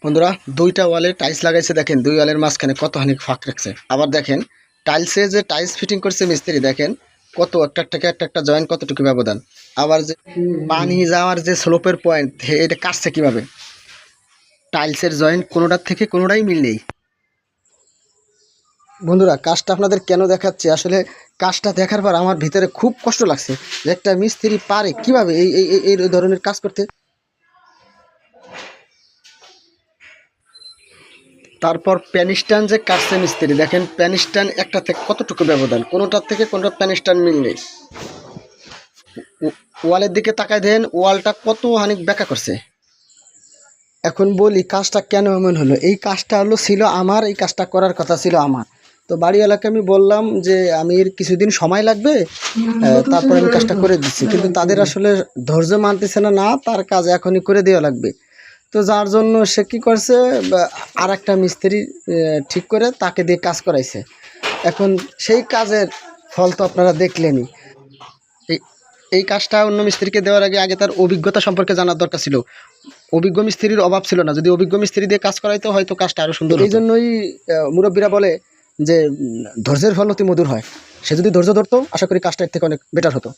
বন্ধুরা, দুইটা ওয়ালে টাইলস লাগাইছে। দেখেন দুই ওয়ালের মাঝখানে কতখানি ফাঁক রাখছে। আবার দেখেন টাইলসে যে টাইলস ফিটিং করছে মিস্ত্রি, দেখেন কত একটা থেকে একটা জয়েন্ট কতটুকু ব্যবধান। আবার যে পানি যাওয়ার যে স্লোপের পয়েন্ট, এটা কাটছে কিভাবে। টাইলসের জয়েন্ট কোনোটার থেকে কোনোটাই মিল নেই। বন্ধুরা, কাজটা আপনাদের কেন দেখাচ্ছি, আসলে কাজটা দেখার পর আমার ভিতরে খুব কষ্ট লাগছে যে একটা মিস্ত্রি পারে কিভাবে এই এই এই ধরনের কাজ করতে। তারপর প্যানিস্টান যে কাটছে মিস্ত্রি, দেখেন প্যানিস্টান একটা থেকে কতটুকু ব্যবধান, কোনোটার থেকে কোনোটা প্যানিস্টান মিল নেই। ওয়ালের দিকে তাকায় দেন, ওয়ালটা কত হানিক ব্যাকা করছে। এখন বলি কাজটা কেন এমন হলো। এই কাজটা ছিল আমার, এই কাজটা করার কথা ছিল আমার। তো বাড়িওয়ালাকে আমি বললাম যে আমি এর কিছুদিন সময় লাগবে, তারপর আমি কাজটা করে দিচ্ছি। কিন্তু তাদের আসলে ধৈর্য মানতেছে না, তার কাজ এখনই করে দেওয়া লাগবে। তো যার জন্য সে কী করছে, আর একটা মিস্ত্রি ঠিক করে তাকে দিয়ে কাজ করাইছে। এখন সেই কাজের ফল তো আপনারা দেখলেনই। এই এই কাজটা অন্য মিস্ত্রিকে দেওয়ার আগে আগে তার অভিজ্ঞতা সম্পর্কে জানার দরকার ছিল। অভিজ্ঞ মিস্ত্রির অভাব ছিল না। যদি অভিজ্ঞ মিস্ত্রি দিয়ে কাজ করাইতো হয়তো কাজটা আরও সুন্দর। এই জন্যই মুরব্বীরা বলে যে ধৈর্যের ফল অতি মধুর হয়। সে যদি ধৈর্য ধরতো, আশা করি কাজটা এর থেকে অনেক বেটার হতো।